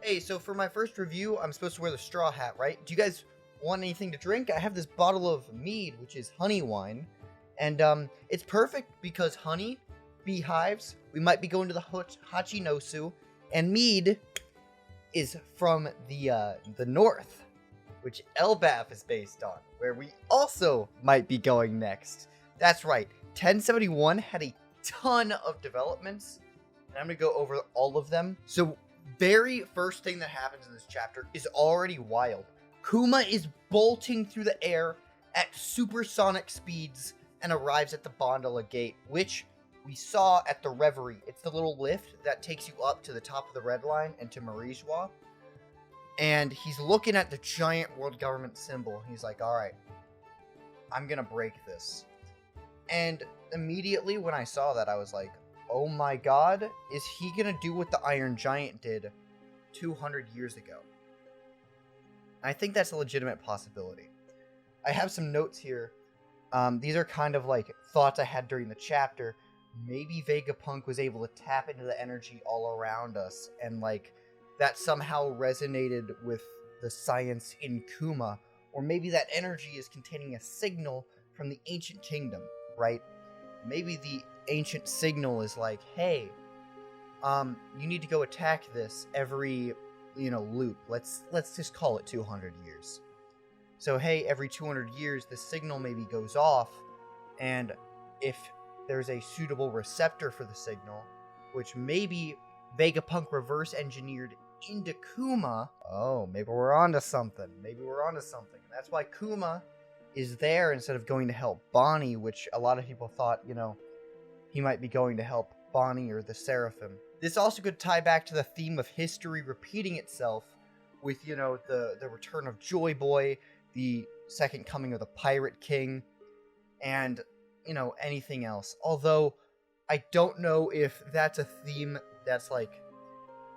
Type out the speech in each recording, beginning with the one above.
Hey, so for my first review, I'm supposed to wear the straw hat, right? Do you guys want anything to drink? I have this bottle of mead, which is honey wine. And it's perfect because honey, beehives, we might be going to the Hachinosu, and mead is from the north, which Elbaf is based on, where we also might be going next. That's right, 1071 had a ton of developments, and I'm going to go over all of them. So, very first thing that happens in this chapter is already wild. Kuma is bolting through the air at supersonic speeds and arrives at the Gondola Gate, which we saw at the Reverie. It's the little lift that takes you up to the top of the Red Line and to Marijois. And he's looking at the giant world government symbol. He's like, alright, I'm gonna break this. And immediately when I saw that, I was like, oh my god, is he gonna do what the Iron Giant did 200 years ago? I think that's a legitimate possibility. I have some notes here. These are kind of like thoughts I had during the chapter. Maybe Vegapunk was able to tap into the energy all around us, and like that somehow resonated with the science in Kuma, or maybe that energy is containing a signal from the ancient kingdom, right? Maybe the ancient signal is like, hey, you need to go attack this every, loop. Let's just call it 200 years. So, hey, every 200 years, the signal maybe goes off, and if there's a suitable receptor for the signal, which maybe Vegapunk reverse engineered into Kuma, oh, maybe we're onto something. That's why Kuma is there instead of going to help Bonnie, which a lot of people thought, he might be going to help Bonnie or the Seraphim. This also could tie back to the theme of history repeating itself with, the return of Joy Boy, the second coming of the Pirate King, and, anything else. Although, I don't know if that's a theme that's,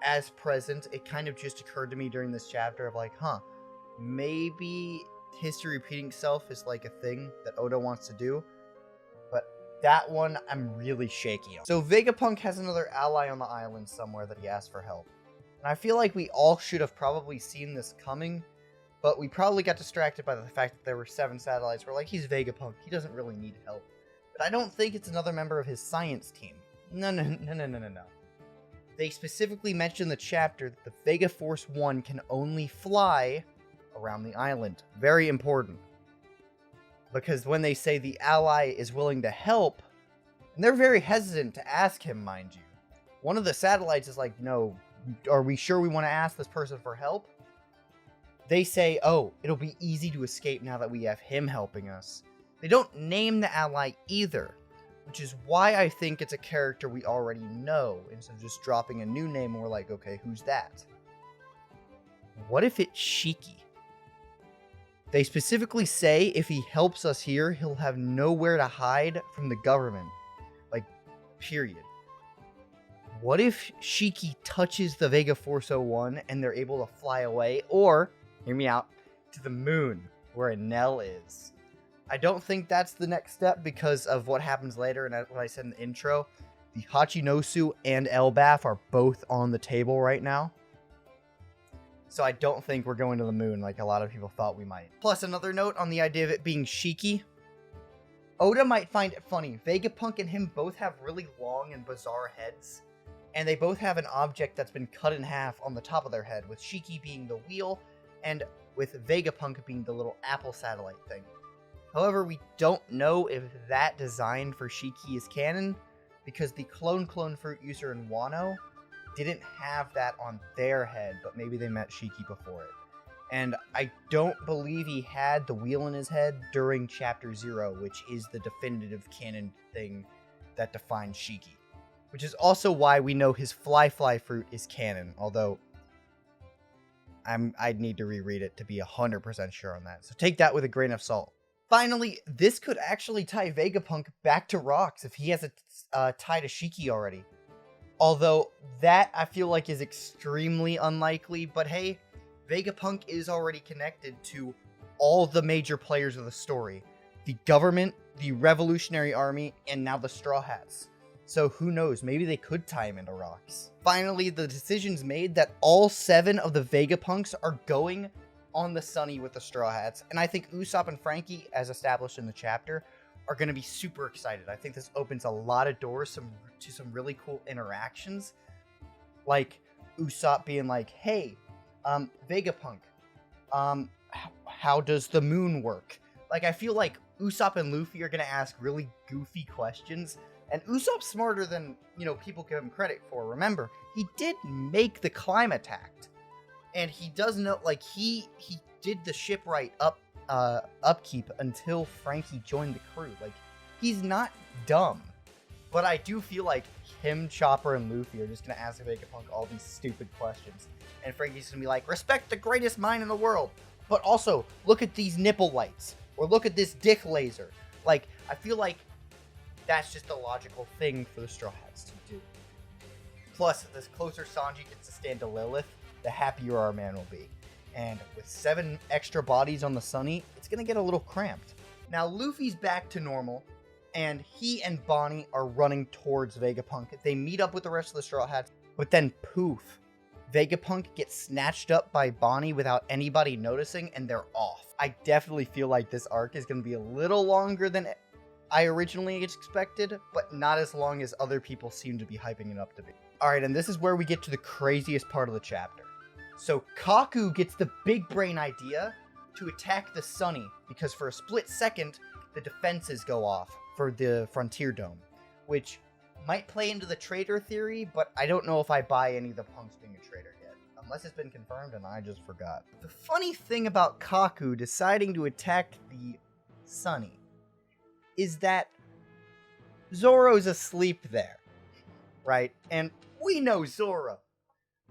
as present. It kind of just occurred to me during this chapter of maybe history repeating itself is a thing that Oda wants to do. But that one, I'm really shaky on. So Vegapunk has another ally on the island somewhere that he asked for help. And I feel like we all should have probably seen this coming, but we probably got distracted by the fact that there were 7 satellites. We're like, he's Vegapunk, he doesn't really need help. But I don't think it's another member of his science team. No. They specifically mention in the chapter that the Vega Force 1 can only fly around the island. Very important. Because when they say the ally is willing to help, and they're very hesitant to ask him, mind you. One of the satellites is like, no, are we sure we want to ask this person for help? They say, oh, it'll be easy to escape now that we have him helping us. They don't name the ally either, which is why I think it's a character we already know, instead of just dropping a new name and we're like, okay, who's that? What if it's Shiki? They specifically say if he helps us here, he'll have nowhere to hide from the government. Period. What if Shiki touches the Vega Force 01 and they're able to fly away, or, hear me out, to the moon, where Enel is? I don't think that's the next step because of what happens later, and what I said in the intro. The Hachinosu and Elbaf are both on the table right now. So I don't think we're going to the moon like a lot of people thought we might. Plus, another note on the idea of it being Shiki. Oda might find it funny. Vegapunk and him both have really long and bizarre heads. And they both have an object that's been cut in half on the top of their head, with Shiki being the wheel, and with Vegapunk being the little apple satellite thing. However, we don't know if that design for Shiki is canon, because the clone fruit user in Wano didn't have that on their head, but maybe they met Shiki before it. And I don't believe he had the wheel in his head during Chapter 0, which is the definitive canon thing that defines Shiki. Which is also why we know his fly fruit is canon, although I'd need to reread it to be 100% sure on that. So take that with a grain of salt. Finally, this could actually tie Vegapunk back to rocks if he has a tie to Shiki already. Although that I feel like is extremely unlikely, but hey, Vegapunk is already connected to all the major players of the story. The government, the Revolutionary Army, and now the Straw Hats. So who knows, maybe they could tie him into rocks. Finally, the decision's made that all 7 of the Vegapunks are going on the Sunny with the Straw Hats. And I think Usopp and Frankie, as established in the chapter, are going to be super excited. I think this opens a lot of doors to some really cool interactions. Like Usopp being like, hey, Vegapunk, how does the moon work? Like, I feel like Usopp and Luffy are going to ask really goofy questions. And Usopp's smarter than, people give him credit for. Remember, he did make the climate act. And he does know, like, he did the shipwright upkeep until Frankie joined the crew. Like, he's not dumb. But I do feel like him, Chopper, and Luffy are just going to ask Vegapunk all these stupid questions. And Frankie's going to be like, respect the greatest mind in the world. But also, look at these nipple lights. Or look at this dick laser. Like, I feel like that's just a logical thing for the Straw Hats to do. Plus, the closer Sanji gets to stand to Lilith, the happier our man will be. And with 7 extra bodies on the Sunny, it's going to get a little cramped. Now, Luffy's back to normal, and he and Bonnie are running towards Vegapunk. They meet up with the rest of the Straw Hats, but then poof, Vegapunk gets snatched up by Bonnie without anybody noticing, and they're off. I definitely feel like this arc is going to be a little longer than I originally expected, but not as long as other people seem to be hyping it up to be. Alright, and this is where we get to the craziest part of the chapter. So Kaku gets the big brain idea to attack the Sunny, because for a split second, the defenses go off for the Frontier Dome, which might play into the traitor theory, but I don't know if I buy any of the punks being a traitor yet, unless it's been confirmed and I just forgot. The funny thing about Kaku deciding to attack the Sunny is that Zoro's asleep there, right? And we know Zoro.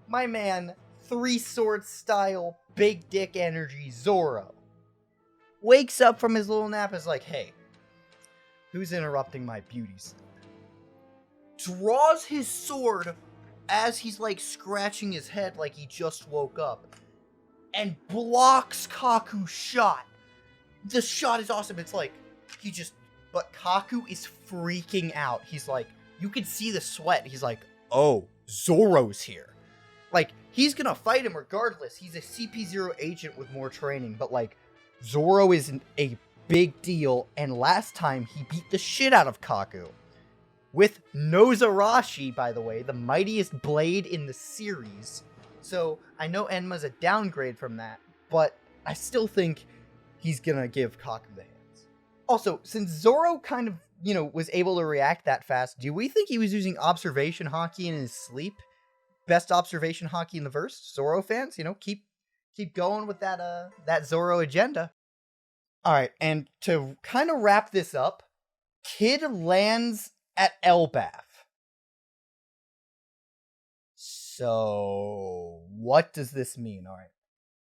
My man, 3 Swords style, big dick energy Zoro. Wakes up from his little nap, is like, hey, who's interrupting my beauty sleep? Draws his sword as he's like scratching his head like he just woke up. And blocks Kaku's shot. The shot is awesome. It's like, but Kaku is freaking out. He's like, you can see the sweat. He's like, oh, Zoro's here. Like, he's gonna fight him regardless. He's a CP0 agent with more training, but like, Zoro is a big deal, and last time he beat the shit out of Kaku. With Nozarashi, by the way, the mightiest blade in the series. So, I know Enma's a downgrade from that, but I still think he's gonna give Kaku the hands. Also, since Zoro kind of, was able to react that fast, do we think he was using observation hockey in his sleep? Best observation hockey in the verse? Zoro fans, keep going with that Zoro agenda. Alright, and to kind of wrap this up, Kid lands at Elbaf. So, what does this mean? Alright,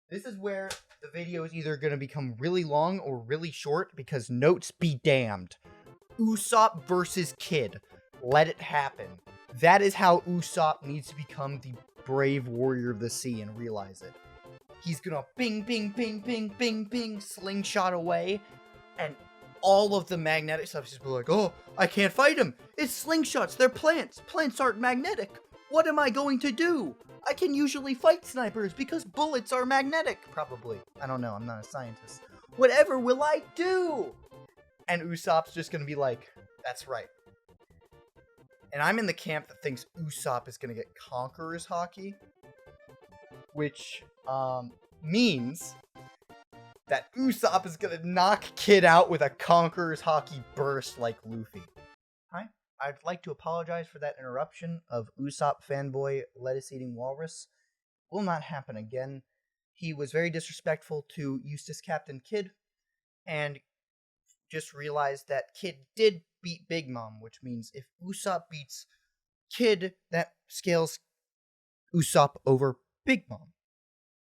this is where the video is either going to become really long or really short, because notes be damned. Usopp versus Kid. Let it happen. That is how Usopp needs to become the brave warrior of the sea and realize it. He's gonna bing, bing, bing, bing, bing, bing, slingshot away, and all of the magnetic stuff is just like, oh, I can't fight him. It's slingshots. They're plants. Plants aren't magnetic. What am I going to do? I can usually fight snipers because bullets are magnetic. Probably. I don't know. I'm not a scientist. Whatever will I do? And Usopp's just gonna be like, that's right. And I'm in the camp that thinks Usopp is gonna get Conqueror's Haki, which means that Usopp is gonna knock Kid out with a Conqueror's Haki burst like Luffy. Hi, I'd like to apologize for that interruption of Usopp fanboy lettuce-eating walrus. Will not happen again. He was very disrespectful to Eustace Captain Kid, and just realized that Kid did beat Big Mom, which means if Usopp beats Kid, that scales Usopp over Big Mom,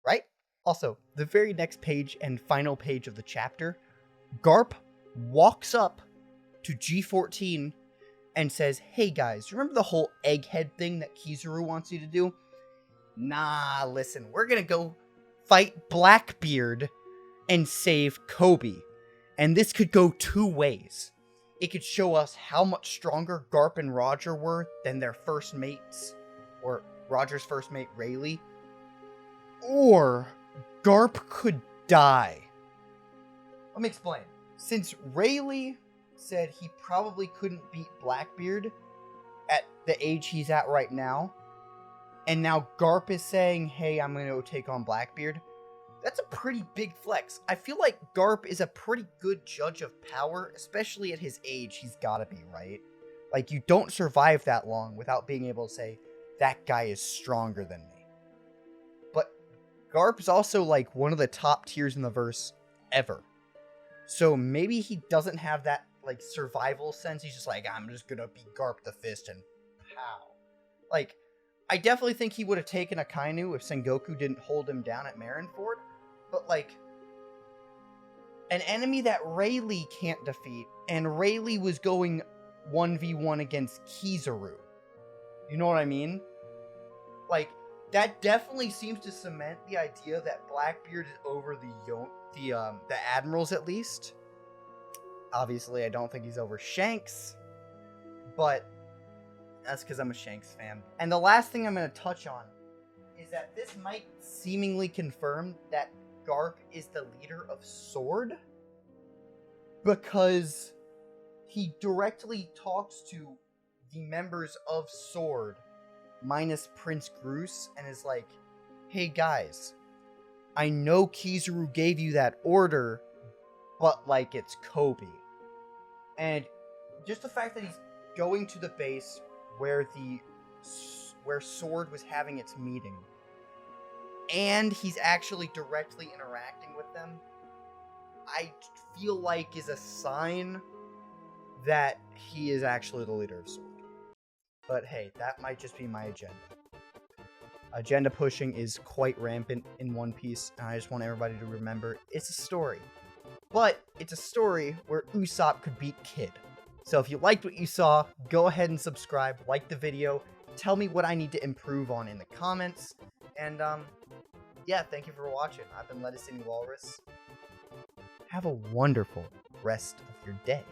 right? Also, the very next page and final page of the chapter, Garp walks up to G14 and says, hey guys, remember the whole egghead thing that Kizaru wants you to do? Nah, listen, we're gonna go fight Blackbeard and save Kobe. And this could go 2 ways. it could show us how much stronger Garp and Roger were than their first mates, or Roger's first mate, Rayleigh. Or Garp could die. Let me explain. Since Rayleigh said he probably couldn't beat Blackbeard at the age he's at right now, and now Garp is saying, hey, I'm going to go take on Blackbeard, that's a pretty big flex. I feel like Garp is a pretty good judge of power, especially at his age. He's got to be, right? Like, you don't survive that long without being able to say, that guy is stronger than me. But Garp is also, like, one of the top tiers in the verse ever. So maybe he doesn't have that, like, survival sense. He's just like, I'm just gonna be Garp the Fist and pow. Like, I definitely think he would have taken Akainu if Sengoku didn't hold him down at Marineford. But, like, an enemy that Rayleigh can't defeat, and Rayleigh was going 1v1 against Kizaru. You know what I mean? Like, that definitely seems to cement the idea that Blackbeard is over the admirals, at least. Obviously, I don't think he's over Shanks, but that's because I'm a Shanks fan. And the last thing I'm going to touch on is that this might seemingly confirm that Garp is the leader of Sword, because he directly talks to the members of Sword, minus Prince Groose, and is like, hey guys, I know Kizaru gave you that order, but, like, it's Kobe. And just the fact that he's going to the base where Sword was having its meeting, and he's actually directly interacting with them, I feel like is a sign that he is actually the leader of Sword. But hey, that might just be my agenda. Agenda pushing is quite rampant in One Piece, and I just want everybody to remember, it's a story. But it's a story where Usopp could beat Kid. So if you liked what you saw, go ahead and subscribe, like the video, tell me what I need to improve on in the comments, and yeah, thank you for watching. I've been Lettuce Walrus. Have a wonderful rest of your day.